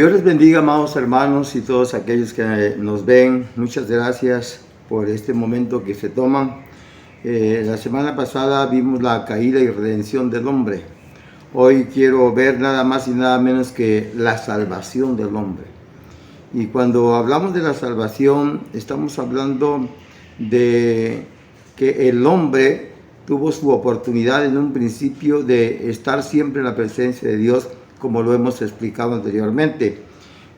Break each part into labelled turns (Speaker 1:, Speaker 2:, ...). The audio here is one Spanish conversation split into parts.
Speaker 1: Dios les bendiga, amados hermanos, y todos aquellos que nos ven. Muchas gracias por este momento que se toman. La semana pasada vimos la caída y redención del hombre. Hoy quiero ver nada más y nada menos que la salvación del hombre. Y cuando hablamos de la salvación, estamos hablando de que el hombre tuvo su oportunidad en un principio de estar siempre en la presencia de Dios, como lo hemos explicado anteriormente.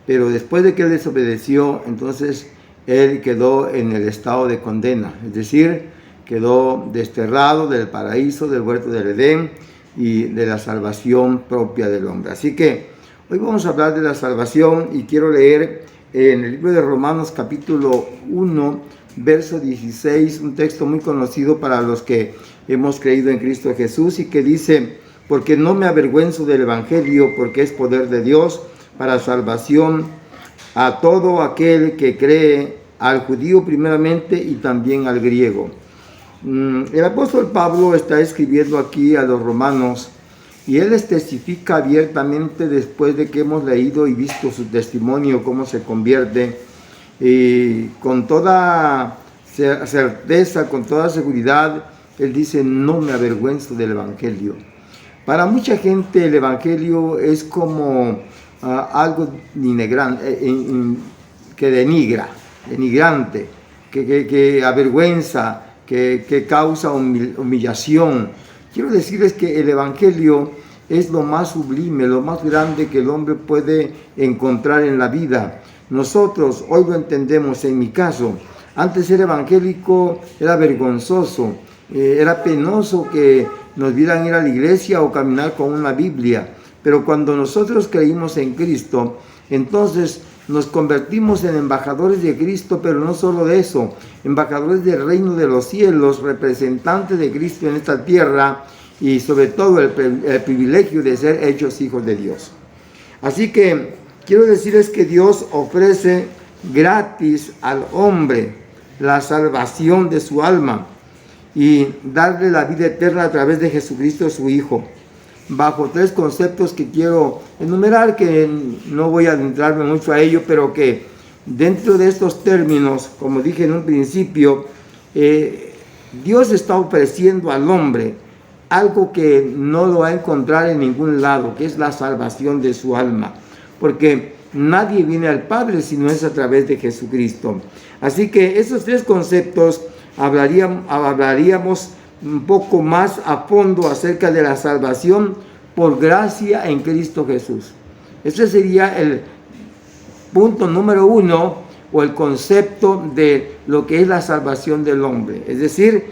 Speaker 1: Pero después de que él desobedeció, entonces él quedó en el estado de condena, es decir, quedó desterrado del paraíso, del huerto del Edén y de la salvación propia del hombre. Así que hoy vamos a hablar de la salvación y quiero leer en el libro de Romanos capítulo 1, verso 16, un texto muy conocido para los que hemos creído en Cristo Jesús y que dice: porque no me avergüenzo del Evangelio, porque es poder de Dios para salvación a todo aquel que cree, al judío primeramente y también al griego. El apóstol Pablo está escribiendo aquí a los romanos y él les testifica abiertamente después de que hemos leído y visto su testimonio, cómo se convierte, y con toda certeza, con toda seguridad, él dice: no me avergüenzo del Evangelio. Para mucha gente el Evangelio es como algo que denigrante, que avergüenza, que causa humillación. Quiero decirles que el Evangelio es lo más sublime, lo más grande que el hombre puede encontrar en la vida. Nosotros hoy lo entendemos. En mi caso, antes ser evangélico era vergonzoso, era penoso que nos vieran ir a la iglesia o caminar con una Biblia. Pero cuando nosotros creímos en Cristo, entonces nos convertimos en embajadores de Cristo, pero no solo de eso, embajadores del reino de los cielos, representantes de Cristo en esta tierra y sobre todo el privilegio de ser hechos hijos de Dios. Así que quiero decirles que Dios ofrece gratis al hombre la salvación de su alma y darle la vida eterna a través de Jesucristo, su Hijo, bajo tres conceptos que quiero enumerar, que no voy a adentrarme mucho a ello, pero que dentro de estos términos, como dije en un principio, Dios está ofreciendo al hombre algo que no lo va a encontrar en ningún lado, que es la salvación de su alma, porque nadie viene al Padre si no es a través de Jesucristo. Así que esos tres conceptos hablaríamos un poco más a fondo acerca de la salvación por gracia en Cristo Jesús. Ese sería el punto número 1, o el concepto de lo que es la salvación del hombre, es decir,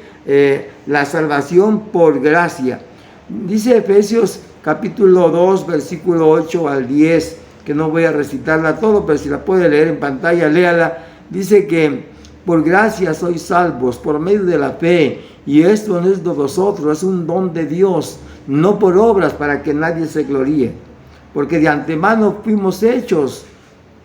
Speaker 1: la salvación por gracia. Dice Efesios capítulo 2, versículo 8 al 10, que no voy a recitarla todo, pero si la puede leer en pantalla, léala. Dice que por gracia sois salvos por medio de la fe, y esto no es de vosotros, es un don de Dios, no por obras para que nadie se gloríe, porque de antemano fuimos hechos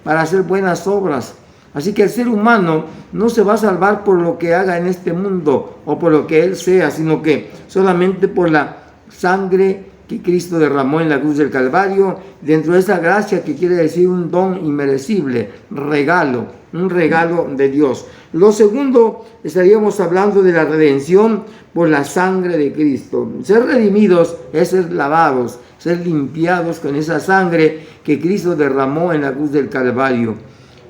Speaker 1: para hacer buenas obras. Así que el ser humano no se va a salvar por lo que haga en este mundo o por lo que él sea, sino que solamente por la sangre que Cristo derramó en la cruz del Calvario, dentro de esa gracia que quiere decir un don inmerecible, un regalo de Dios. Lo segundo, estaríamos hablando de la redención por la sangre de Cristo. Ser redimidos es ser lavados, ser limpiados con esa sangre que Cristo derramó en la cruz del Calvario.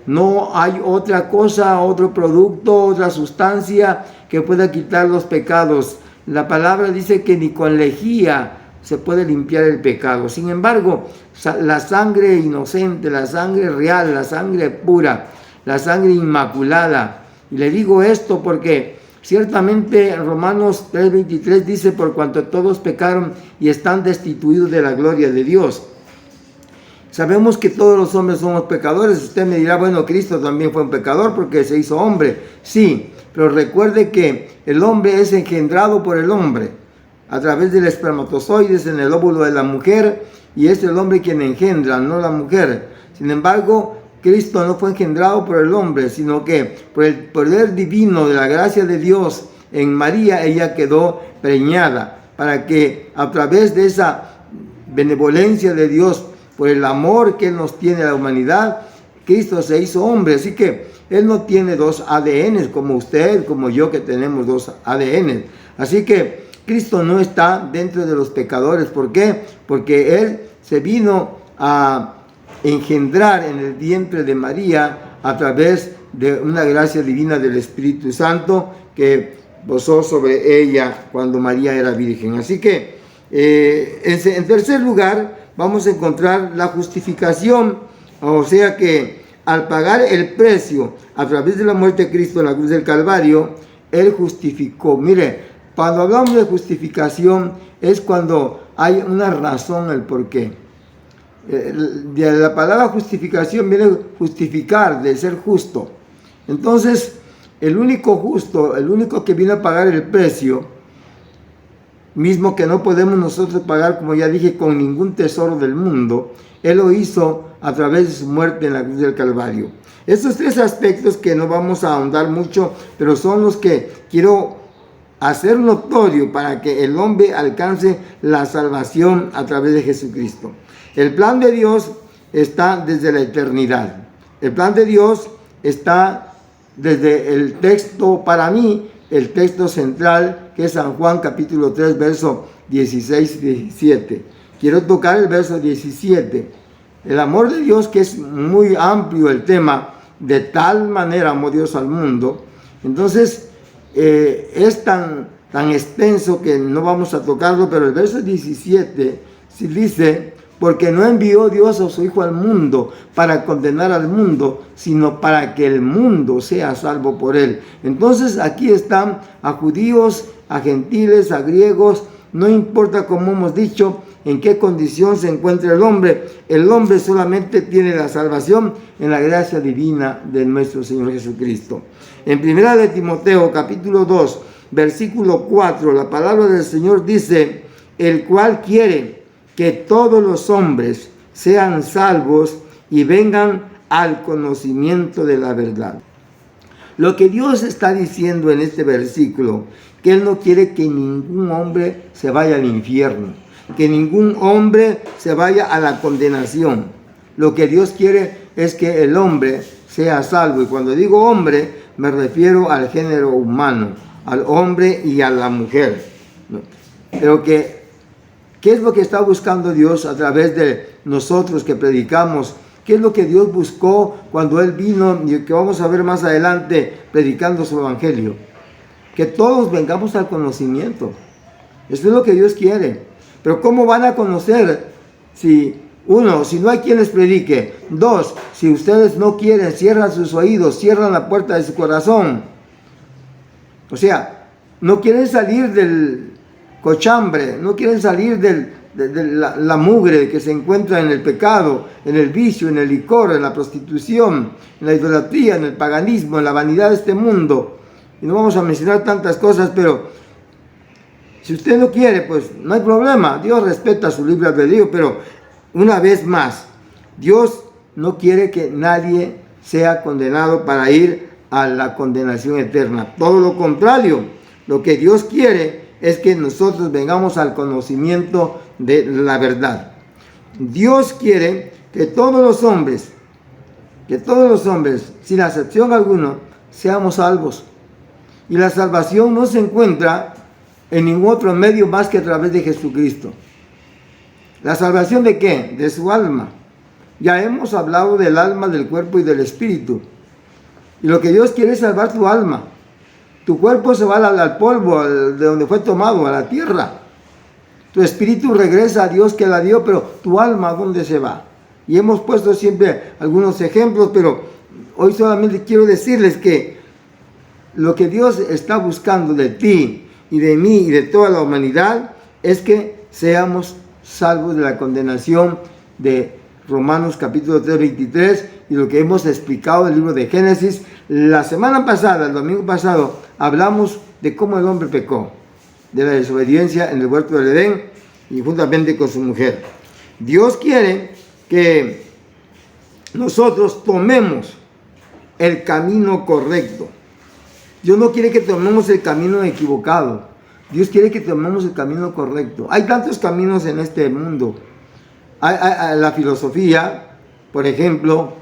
Speaker 1: No hay otra cosa, otro producto, otra sustancia que pueda quitar los pecados. La palabra dice que ni con lejía se puede limpiar el pecado. Sin embargo, la sangre inocente, la sangre real, la sangre pura, la sangre inmaculada. Y le digo esto porque ciertamente en Romanos 3:23 dice: por cuanto todos pecaron y están destituidos de la gloria de Dios. Sabemos que todos los hombres somos pecadores. Usted me dirá: bueno, Cristo también fue un pecador porque se hizo hombre. Sí, pero recuerde que el hombre es engendrado por el hombre a través del espermatozoides en el óvulo de la mujer, y es el hombre quien engendra, no la mujer. Sin embargo, Cristo no fue engendrado por el hombre, sino que por el poder divino de la gracia de Dios en María, ella quedó preñada, para que a través de esa benevolencia de Dios por el amor que Él nos tiene a la humanidad, Cristo se hizo hombre. Así que Él no tiene dos ADNs como usted, como yo, que tenemos dos ADNs. Así que Cristo no está dentro de los pecadores. ¿Por qué? Porque Él se vino a engendrar en el vientre de María a través de una gracia divina del Espíritu Santo que posó sobre ella cuando María era virgen. Así que en tercer lugar vamos a encontrar la justificación, o sea que al pagar el precio a través de la muerte de Cristo en la cruz del Calvario, Él justificó. Mire, cuando hablamos de justificación es cuando hay una razón, el porqué. De la palabra justificación viene justificar, de ser justo. Entonces, el único justo, el único que vino a pagar el precio, mismo que no podemos nosotros pagar, como ya dije, con ningún tesoro del mundo, Él lo hizo a través de su muerte en la cruz del Calvario. Estos tres aspectos que no vamos a ahondar mucho, pero son los que quiero hacer notorio para que el hombre alcance la salvación a través de Jesucristo. El plan de Dios está desde la eternidad. El plan de Dios está desde el texto, para mí, el texto central, que es San Juan capítulo 3, verso 16 y 17. Quiero tocar el verso 17. El amor de Dios, que es muy amplio el tema, de tal manera amó Dios al mundo. Entonces, es tan extenso que no vamos a tocarlo, pero el verso 17 sí dice: porque no envió Dios a su Hijo al mundo para condenar al mundo, sino para que el mundo sea salvo por él. Entonces aquí están a judíos, a gentiles, a griegos, no importa, como hemos dicho, en qué condición se encuentra el hombre solamente tiene la salvación en la gracia divina de nuestro Señor Jesucristo. En 1 de Timoteo capítulo 2, versículo 4, la palabra del Señor dice: el cual quiere que todos los hombres sean salvos y vengan al conocimiento de la verdad. Lo que Dios está diciendo en este versículo, que Él no quiere que ningún hombre se vaya al infierno, que ningún hombre se vaya a la condenación. Lo que Dios quiere es que el hombre sea salvo. Y cuando digo hombre, me refiero al género humano, al hombre y a la mujer. Pero ¿qué es lo que está buscando Dios a través de nosotros que predicamos? ¿Qué es lo que Dios buscó cuando Él vino, y que vamos a ver más adelante predicando su evangelio? Que todos vengamos al conocimiento. Eso es lo que Dios quiere. Pero ¿cómo van a conocer si no hay quien les predique? 2, si ustedes no quieren, cierran sus oídos, cierran la puerta de su corazón. O sea, no quieren salir del cochambre, no quieren salir de la mugre que se encuentra en el pecado, en el vicio, en el licor, en la prostitución, en la idolatría, en el paganismo, en la vanidad de este mundo. Y no vamos a mencionar tantas cosas, pero si usted no quiere, pues no hay problema. Dios respeta su libre albedrío, pero una vez más, Dios no quiere que nadie sea condenado para ir a la condenación eterna. Todo lo contrario, lo que Dios quiere es que nosotros vengamos al conocimiento de la verdad. Dios quiere que todos los hombres, sin excepción alguna, seamos salvos. Y la salvación no se encuentra en ningún otro medio más que a través de Jesucristo. ¿La salvación de qué? De su alma. Ya hemos hablado del alma, del cuerpo y del espíritu. Y lo que Dios quiere es salvar tu alma. Tu cuerpo se va al polvo, de donde fue tomado, a la tierra. Tu espíritu regresa a Dios que la dio, pero tu alma, ¿a dónde se va? Y hemos puesto siempre algunos ejemplos, pero hoy solamente quiero decirles que lo que Dios está buscando de ti y de mí y de toda la humanidad es que seamos salvos de la condenación de Romanos capítulo 3, 23, y lo que hemos explicado del libro de Génesis. La semana pasada, el domingo pasado, hablamos de cómo el hombre pecó, de la desobediencia en el huerto del Edén y juntamente con su mujer. Dios quiere que nosotros tomemos el camino correcto. Dios no quiere que tomemos el camino equivocado. Dios quiere que tomemos el camino correcto. Hay tantos caminos en este mundo. la filosofía, por ejemplo,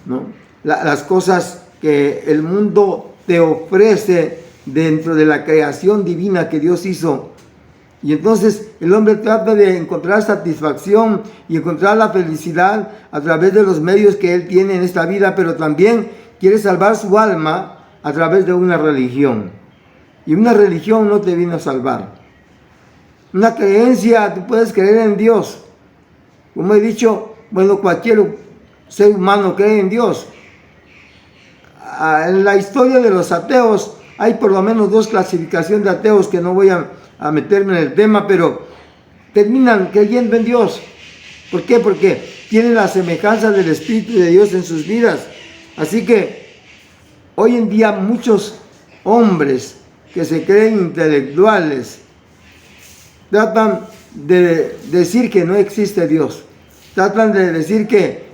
Speaker 1: ¿no? Las cosas que el mundo te ofrece dentro de la creación divina que Dios hizo. Y entonces el hombre trata de encontrar satisfacción y encontrar la felicidad a través de los medios que él tiene en esta vida, pero también quiere salvar su alma a través de una religión. Y una religión no te vino a salvar. Una creencia, tú puedes creer en Dios. Como he dicho, bueno, cualquier ser humano cree en Dios. En la historia de los ateos hay por lo menos 2 clasificaciones de ateos que no voy a meterme en el tema, pero terminan creyendo en Dios. ¿Por qué? Porque tienen la semejanza del Espíritu de Dios en sus vidas. Así que hoy en día muchos hombres que se creen intelectuales tratan de decir que no existe Dios. Tratan de decir que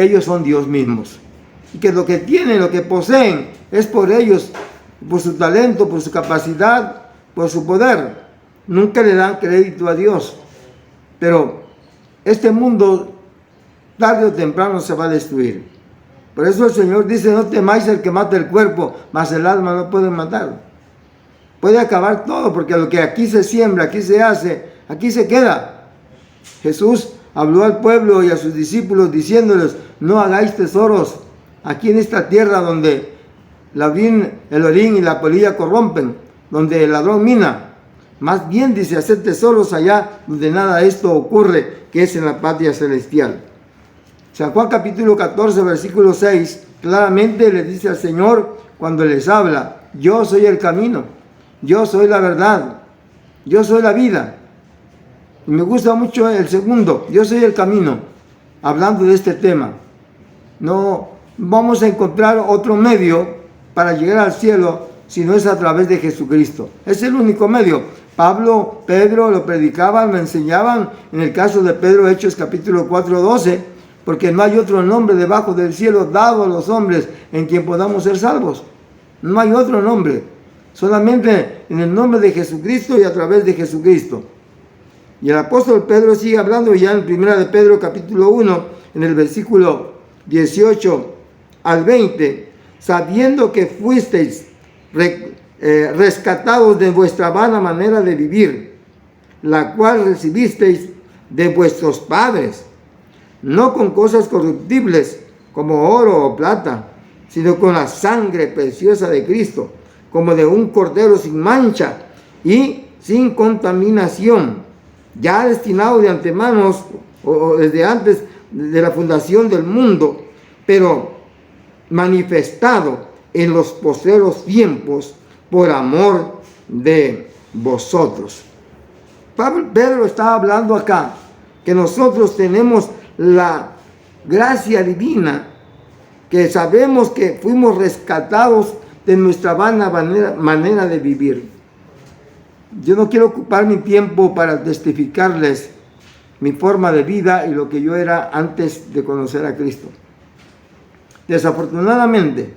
Speaker 1: ellos son Dios mismos. Y que lo que tienen, lo que poseen, es por ellos, por su talento, por su capacidad, por su poder. Nunca le dan crédito a Dios. Pero este mundo, tarde o temprano, se va a destruir. Por eso el Señor dice, no temáis el que mata el cuerpo, mas el alma no puede matar. Puede acabar todo, porque lo que aquí se siembra, aquí se hace, aquí se queda. Jesús habló al pueblo y a sus discípulos diciéndoles, no hagáis tesoros aquí en esta tierra donde el orín y la polilla corrompen, donde el ladrón mina. Más bien dice, hacer tesoros allá donde nada esto ocurre, que es en la patria celestial. San Juan capítulo 14, versículo 6, claramente le dice al Señor cuando les habla, yo soy el camino, yo soy la verdad, yo soy la vida. Y me gusta mucho el segundo, yo soy el camino, hablando de este tema. No vamos a encontrar otro medio para llegar al cielo si no es a través de Jesucristo. Es el único medio. Pablo, Pedro lo predicaban, lo enseñaban, en el caso de Pedro, Hechos capítulo 4, 12, porque no hay otro nombre debajo del cielo dado a los hombres en quien podamos ser salvos. No hay otro nombre, solamente en el nombre de Jesucristo y a través de Jesucristo. Y el apóstol Pedro sigue hablando ya en 1 de Pedro capítulo 1, en el versículo 18 al 20, sabiendo que fuisteis rescatados de vuestra vana manera de vivir, la cual recibisteis de vuestros padres, no con cosas corruptibles como oro o plata, sino con la sangre preciosa de Cristo, como de un cordero sin mancha y sin contaminación, ya destinado de antemano o desde antes de la fundación del mundo, pero manifestado en los postreros tiempos por amor de vosotros. Pedro está hablando acá que nosotros tenemos la gracia divina, que sabemos que fuimos rescatados de nuestra vana manera de vivir. Yo no quiero ocupar mi tiempo para testificarles mi forma de vida y lo que yo era antes de conocer a Cristo. Desafortunadamente,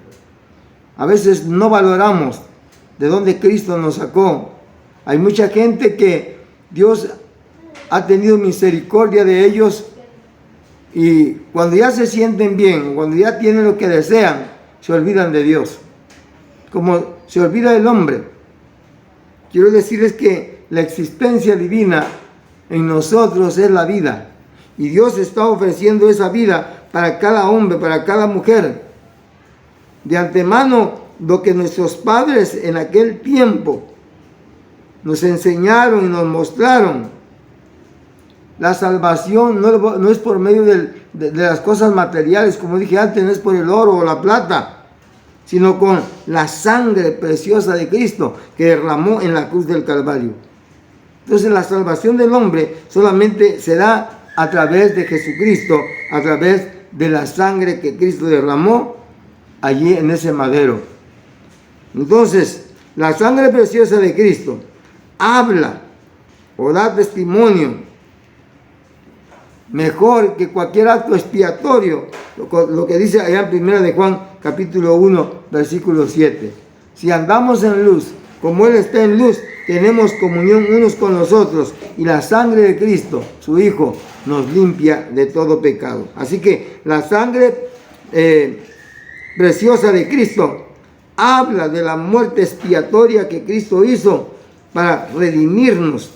Speaker 1: a veces no valoramos de dónde Cristo nos sacó. Hay mucha gente que Dios ha tenido misericordia de ellos y cuando ya se sienten bien, cuando ya tienen lo que desean, se olvidan de Dios, como se olvida del hombre. Quiero decirles que la existencia divina en nosotros es la vida y Dios está ofreciendo esa vida para cada hombre, para cada mujer. De antemano, lo que nuestros padres en aquel tiempo nos enseñaron y nos mostraron, la salvación no es por medio de las cosas materiales, como dije antes, no es por el oro o la plata, sino con la sangre preciosa de Cristo que derramó en la cruz del Calvario. Entonces la salvación del hombre solamente se da a través de Jesucristo, a través de la sangre que Cristo derramó allí en ese madero. Entonces, la sangre preciosa de Cristo habla o da testimonio mejor que cualquier acto expiatorio, lo que dice allá en 1 de Juan capítulo 1 versículo 7. Si andamos en luz, como Él está en luz, tenemos comunión unos con los otros, y la sangre de Cristo, su Hijo, nos limpia de todo pecado. Así que la sangre preciosa de Cristo habla de la muerte expiatoria que Cristo hizo para redimirnos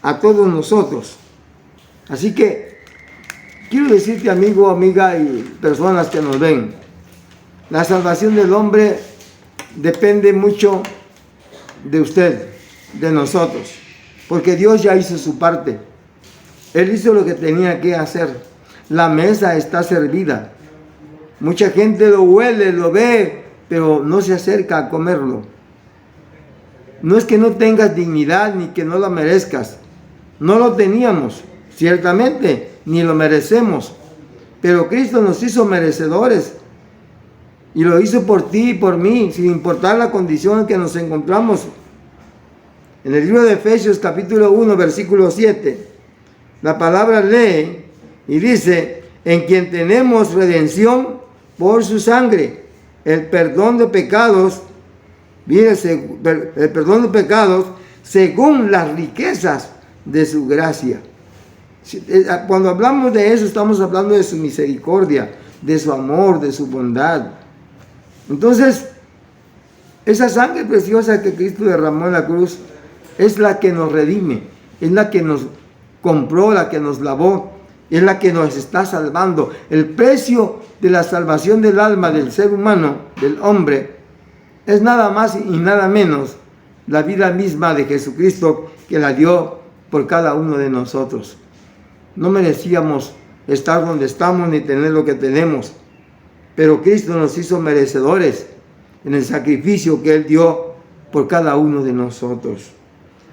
Speaker 1: a todos nosotros. Así que quiero decirte, amigo, amiga y personas que nos ven, la salvación del hombre depende mucho de usted, de nosotros, porque Dios ya hizo su parte. Él hizo lo que tenía que hacer. La mesa está servida. Mucha gente lo huele, lo ve, pero no se acerca a comerlo. No es que no tengas dignidad ni que no la merezcas. No lo teníamos, ciertamente, ni lo merecemos. Pero Cristo nos hizo merecedores. Y lo hizo por ti y por mí, sin importar la condición en que nos encontramos. En el libro de Efesios capítulo 1, versículo 7, la palabra lee y dice: en quien tenemos redención por su sangre, el perdón de pecados, el perdón de pecados según las riquezas de su gracia. Cuando hablamos de eso, estamos hablando de su misericordia, de su amor, de su bondad. Entonces, esa sangre preciosa que Cristo derramó en la cruz es la que nos redime, es la que nos compró, la que nos lavó, es la que nos está salvando. El precio de la salvación del alma del ser humano, del hombre, es nada más y nada menos la vida misma de Jesucristo, que la dio por cada uno de nosotros. No merecíamos estar donde estamos ni tener lo que tenemos, pero Cristo nos hizo merecedores en el sacrificio que Él dio por cada uno de nosotros.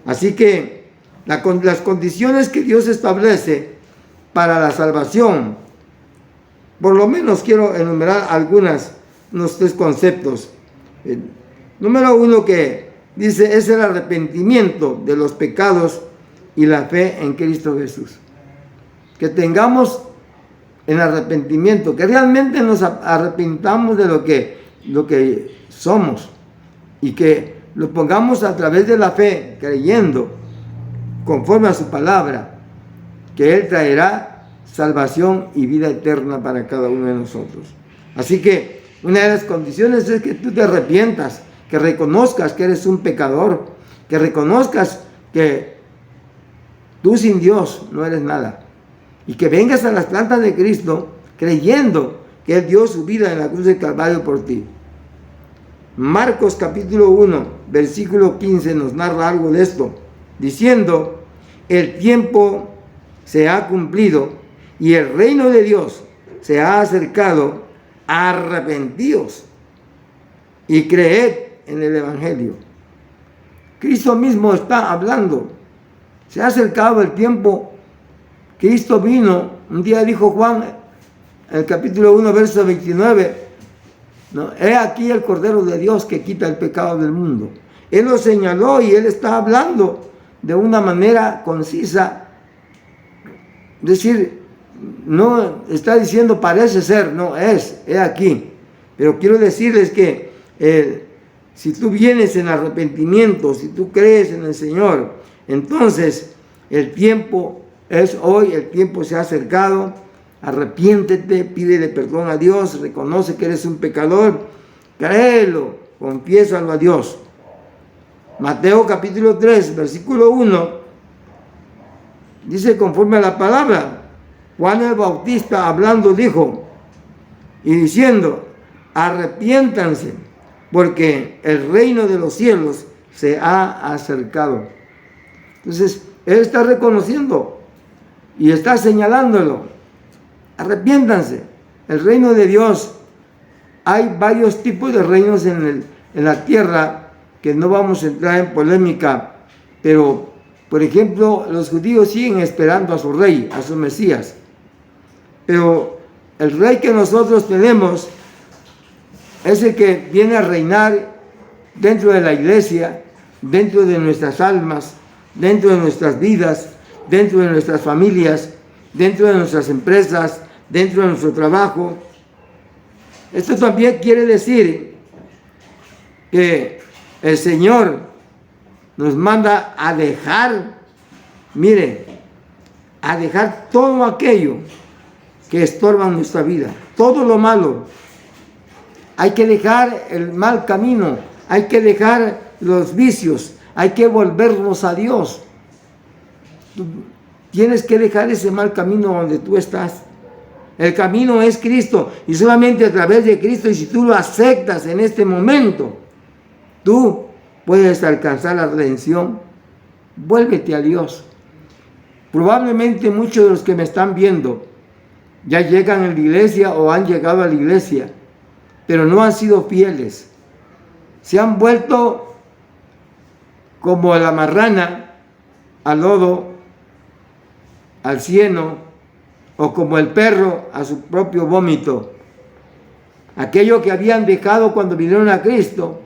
Speaker 1: Así que las condiciones que Dios establece para la salvación, por lo menos quiero enumerar unos 3 conceptos. Número 1, que dice, es el arrepentimiento de los pecados y la fe en Cristo Jesús. Que tengamos el arrepentimiento, que realmente nos arrepintamos de lo que somos, y que lo pongamos a través de la fe, creyendo conforme a su palabra, que Él traerá salvación y vida eterna para cada uno de nosotros. Así que una de las condiciones es que tú te arrepientas, que reconozcas que eres un pecador, que reconozcas que tú sin Dios no eres nada, y que vengas a las plantas de Cristo creyendo que Él dio su vida en la cruz del Calvario por ti. Marcos capítulo 1, versículo 15 nos narra algo de esto, diciendo: el tiempo se ha cumplido y el reino de Dios se ha acercado, arrepentíos y creed en el Evangelio. Cristo mismo está hablando. Se ha acercado el tiempo. Cristo vino, un día dijo Juan, en el capítulo 1, verso 29, ¿no? He aquí el Cordero de Dios que quita el pecado del mundo. Él lo señaló y Él está hablando de una manera concisa. Es decir, no está diciendo parece ser, no es, he aquí. Pero quiero decirles que si tú vienes en arrepentimiento, si tú crees en el Señor, entonces el tiempo es hoy, el tiempo se ha acercado. Arrepiéntete, pídele perdón a Dios, reconoce que eres un pecador, créelo, confiésalo a Dios. Mateo capítulo 3, versículo 1, dice conforme a la palabra: Juan el Bautista hablando dijo y diciendo: arrepiéntanse, porque el reino de los cielos se ha acercado. Entonces, Él está reconociendo y está señalándolo. Arrepiéntanse. El reino de Dios, hay varios tipos de reinos en la tierra, que no vamos a entrar en polémica, pero, por ejemplo, los judíos siguen esperando a su rey, a su Mesías. Pero el rey que nosotros tenemos es el que viene a reinar dentro de la iglesia, dentro de nuestras almas, dentro de nuestras vidas, dentro de nuestras familias, dentro de nuestras empresas, dentro de nuestro trabajo. Esto también quiere decir que el Señor nos manda a dejar, mire, a dejar todo aquello que estorba nuestra vida, todo lo malo. Hay que dejar el mal camino, hay que dejar los vicios, hay que volvernos a Dios. Tú tienes que dejar ese mal camino donde tú estás. El camino es Cristo, y solamente a través de Cristo, y si tú lo aceptas en este momento, tú puedes alcanzar la redención. Vuélvete a Dios. Probablemente muchos de los que me están viendo ya llegan a la iglesia o han llegado a la iglesia, pero no han sido fieles. Se han vuelto como la marrana al lodo, al cieno, o como el perro a su propio vómito. Aquello que habían dejado cuando vinieron a Cristo,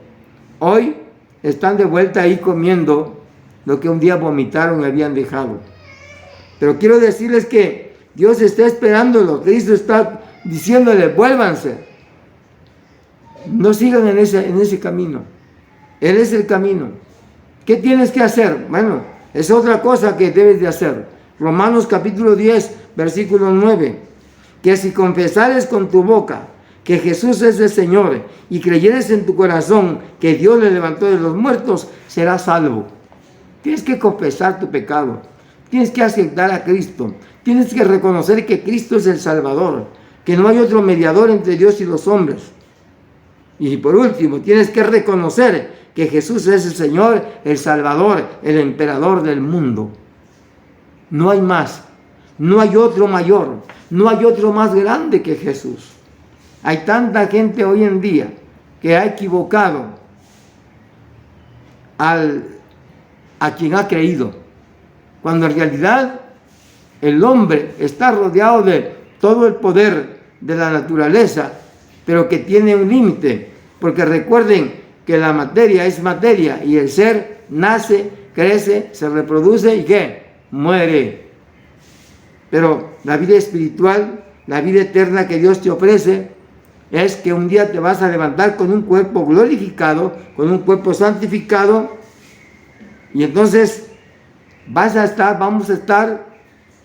Speaker 1: hoy están de vuelta ahí comiendo lo que un día vomitaron y habían dejado. Pero quiero decirles que Dios está esperándolo. Cristo está diciéndole, vuélvanse. No sigan en ese camino. Él es el camino. ¿Qué tienes que hacer? Bueno, es otra cosa que debes de hacer. Romanos capítulo 10, versículo 9. Que si confesares con tu boca que Jesús es el Señor y creyeres en tu corazón que Dios le levantó de los muertos, serás salvo. Tienes que confesar tu pecado. Tienes que aceptar a Cristo. Tienes que reconocer que Cristo es el Salvador, que no hay otro mediador entre Dios y los hombres. Y por último, tienes que reconocer que Jesús es el Señor, el Salvador, el emperador del mundo. No hay más. No hay otro mayor. No hay otro más grande que Jesús. Hay tanta gente hoy en día que ha equivocado a quien ha creído, cuando en realidad el hombre está rodeado de todo el poder de la naturaleza, pero que tiene un límite, porque recuerden que la materia es materia y el ser nace, crece, se reproduce y ¿qué? Muere. Pero la vida espiritual, la vida eterna que Dios te ofrece, es que un día te vas a levantar con un cuerpo glorificado, con un cuerpo santificado, y entonces vamos a estar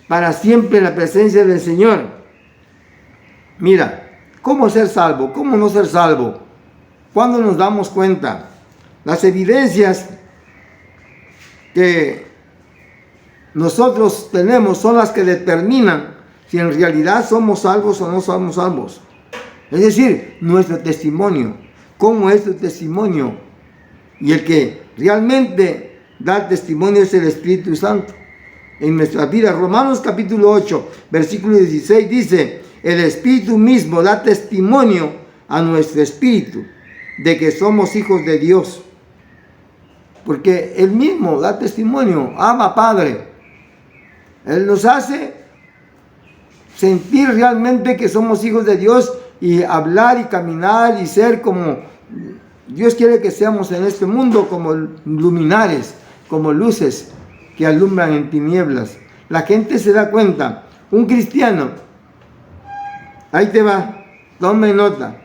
Speaker 1: para siempre en la presencia del Señor. Mira, ¿cómo ser salvo? ¿Cómo no ser salvo? ¿Cuándo nos damos cuenta? Las evidencias que nosotros tenemos son las que determinan si en realidad somos salvos o no somos salvos. Es decir, nuestro testimonio. ¿Cómo es tu testimonio? Y el que realmente da testimonio es el Espíritu Santo en nuestra vida. Romanos capítulo 8, versículo 16 dice, el Espíritu mismo da testimonio a nuestro espíritu de que somos hijos de Dios. Porque Él mismo da testimonio, ama Padre. Él nos hace sentir realmente que somos hijos de Dios y hablar y caminar y ser como Dios quiere que seamos en este mundo, como luminares, como luces que alumbran en tinieblas. La gente se da cuenta. Un cristiano, ahí te va, tome nota.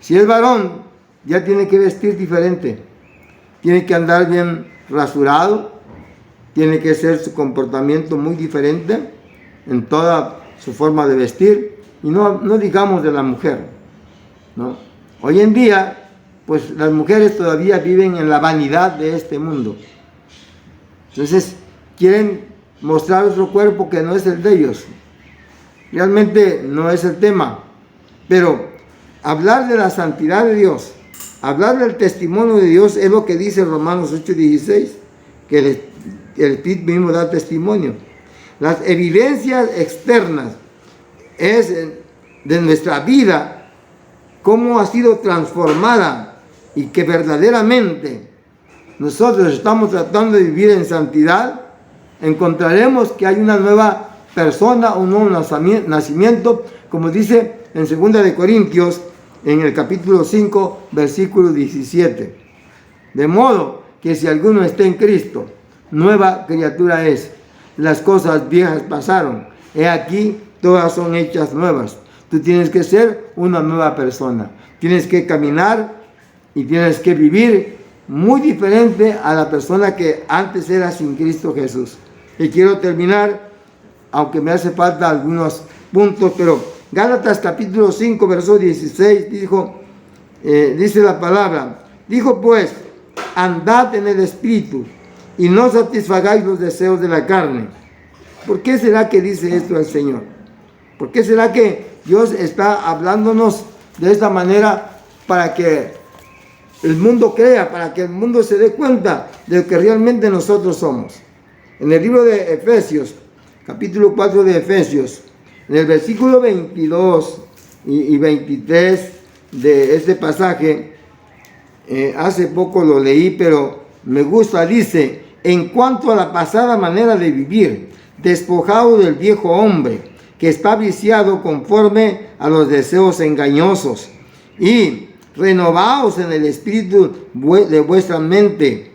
Speaker 1: Si es varón, ya tiene que vestir diferente. Tiene que andar bien rasurado. Tiene que ser su comportamiento muy diferente en toda su forma de vestir. Y no digamos de la mujer, ¿no? Hoy en día, pues las mujeres todavía viven en la vanidad de este mundo. Entonces, quieren mostrar otro cuerpo que no es el de ellos. Realmente no es el tema. Pero hablar de la santidad de Dios, hablar del testimonio de Dios es lo que dice Romanos 8:16, que el Espíritu mismo da testimonio. Las evidencias externas es de nuestra vida, cómo ha sido transformada y que verdaderamente nosotros estamos tratando de vivir en santidad. Encontraremos que hay una nueva persona, un nuevo nacimiento, como dice en 2 de Corintios, en el capítulo 5, versículo 17. De modo que si alguno está en Cristo, nueva criatura es. Las cosas viejas pasaron. He aquí, todas son hechas nuevas. Tú tienes que ser una nueva persona. Tienes que caminar y tienes que vivir muy diferente a la persona que antes era sin Cristo Jesús. Y quiero terminar, aunque me hace falta algunos puntos, pero Gálatas capítulo 5, verso 16, dice la palabra, dijo pues, andad en el Espíritu y no satisfagáis los deseos de la carne. ¿Por qué será que dice esto el Señor? ¿Por qué será que Dios está hablándonos de esta manera para que el mundo crea, para que el mundo se dé cuenta de lo que realmente nosotros somos? En el libro de Efesios, capítulo 4 de Efesios, en el versículo 22 y 23 de este pasaje, hace poco lo leí, pero me gusta, dice, en cuanto a la pasada manera de vivir, despojado del viejo hombre, que está viciado conforme a los deseos engañosos, y renovaos en el espíritu de vuestra mente,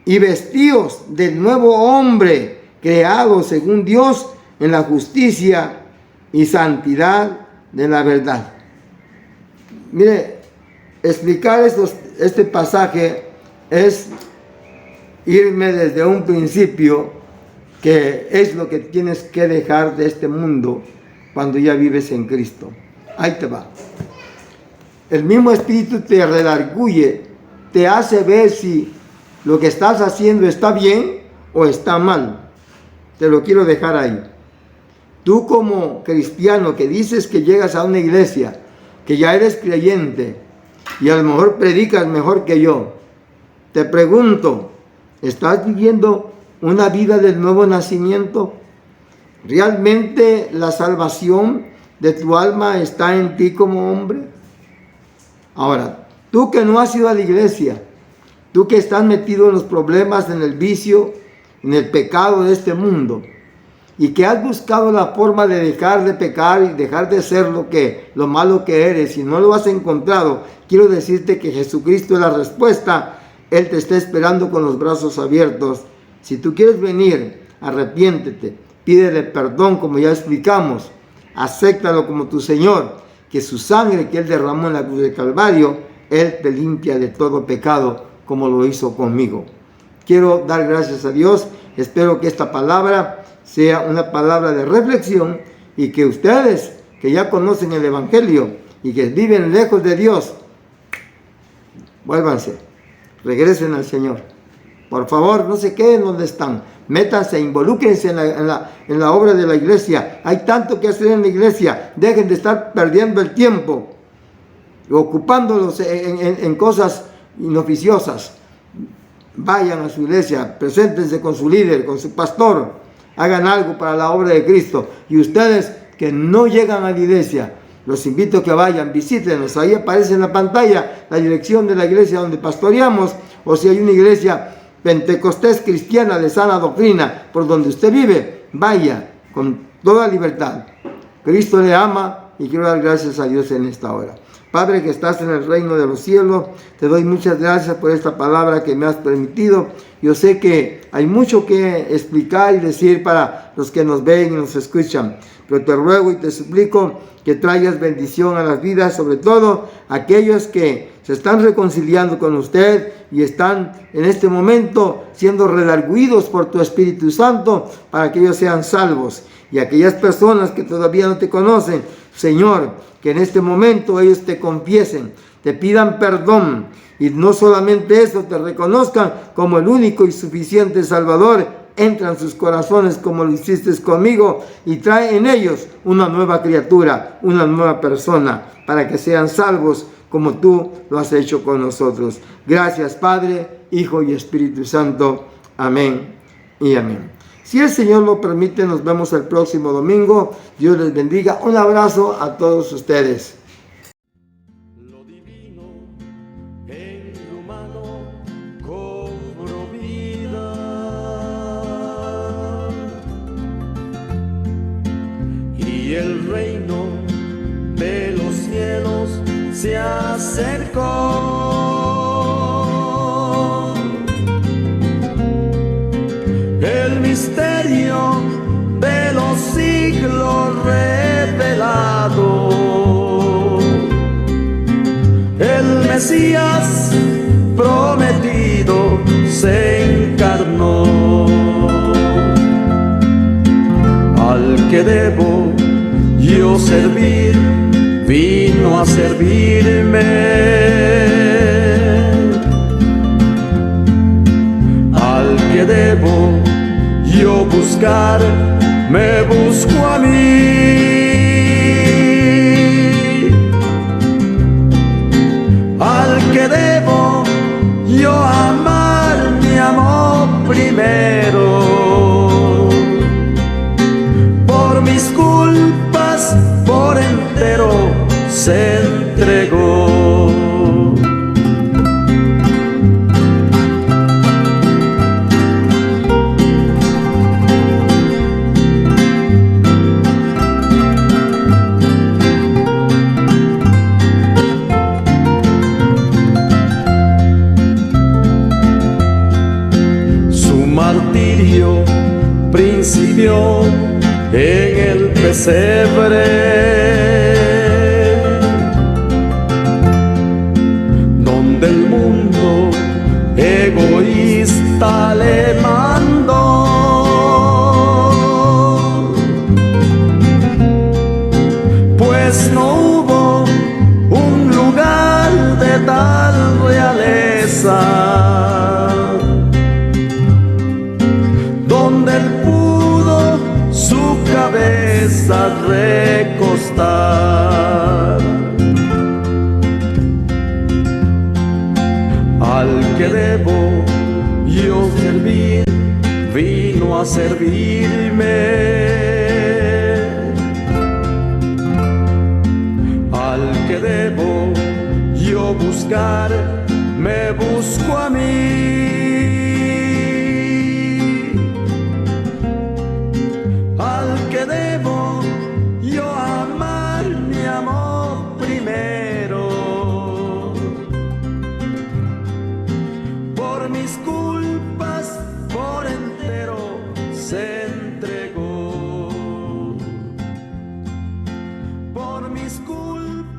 Speaker 1: y vestíos del nuevo hombre, creado según Dios en la justicia y santidad de la verdad. Mire, explicar este pasaje es irme desde un principio, que es lo que tienes que dejar de este mundo cuando ya vives en Cristo. Ahí te va. El mismo Espíritu te redarguye, te hace ver si lo que estás haciendo está bien o está mal. Te lo quiero dejar ahí. Tú como cristiano que dices que llegas a una iglesia, que ya eres creyente y a lo mejor predicas mejor que yo, te pregunto, ¿estás viviendo una vida del nuevo nacimiento? ¿Realmente la salvación de tu alma está en ti como hombre? Ahora, tú que no has ido a la iglesia, tú que estás metido en los problemas, en el vicio, en el pecado de este mundo, y que has buscado la forma de dejar de pecar y dejar de ser lo malo que eres, y no lo has encontrado, quiero decirte que Jesucristo es la respuesta. Él te está esperando con los brazos abiertos. Si tú quieres venir, arrepiéntete, pídele perdón como ya explicamos, acéptalo como tu Señor, que su sangre que Él derramó en la cruz del Calvario, Él te limpia de todo pecado como lo hizo conmigo. Quiero dar gracias a Dios, espero que esta palabra sea una palabra de reflexión y que ustedes que ya conocen el Evangelio y que viven lejos de Dios, vuélvanse, regresen al Señor. Por favor, no se queden donde están. Métanse, involúquense en la obra de la iglesia. Hay tanto que hacer en la iglesia. Dejen de estar perdiendo el tiempo, ocupándolos en cosas inoficiosas. Vayan a su iglesia, preséntense con su líder, con su pastor. Hagan algo para la obra de Cristo. Y ustedes que no llegan a la iglesia, los invito a que vayan, visítenos. Ahí aparece en la pantalla la dirección de la iglesia donde pastoreamos. O si hay una iglesia pentecostés cristiana de sana doctrina por donde usted vive, vaya con toda libertad. Cristo le ama y quiero dar gracias a Dios en esta hora. Padre que estás en el reino de los cielos, te doy muchas gracias por esta palabra que me has permitido. Yo sé que hay mucho que explicar y decir para los que nos ven y nos escuchan, pero te ruego y te suplico que traigas bendición a las vidas, sobre todo aquellos que se están reconciliando con usted y están en este momento siendo redarguidos por tu Espíritu Santo para que ellos sean salvos. Y aquellas personas que todavía no te conocen, Señor, que en este momento ellos te confiesen, te pidan perdón y no solamente eso, te reconozcan como el único y suficiente Salvador. Entra en sus corazones como lo hiciste conmigo y trae en ellos una nueva criatura, una nueva persona, para que sean salvos como tú lo has hecho con nosotros. Gracias, Padre, Hijo y Espíritu Santo. Amén y amén. Si el Señor lo permite, nos vemos el próximo domingo. Dios les bendiga. Un abrazo a todos ustedes.
Speaker 2: Lo divino en lo humano cobró vida, y el reino de los cielos se acercó. El misterio de los siglos revelado, el Mesías eterno. Al que debo yo servir, vino a servirme. Al que debo yo buscar, me busco a mí. Al que debo yo amar, me amó primero. Por mis culpas, por entero, se entregó. Martirio principió en el pesebre, donde el mundo egoísta le mandó. Pues no hubo un lugar de tal realeza donde él pudo su cabeza recostar. Al que debo yo servir, vino a servirme. Al que debo yo buscar, me busco a mí. Al que debo yo amar, me amó primero. Por mis culpas, por entero, se entregó. Por mis culpas.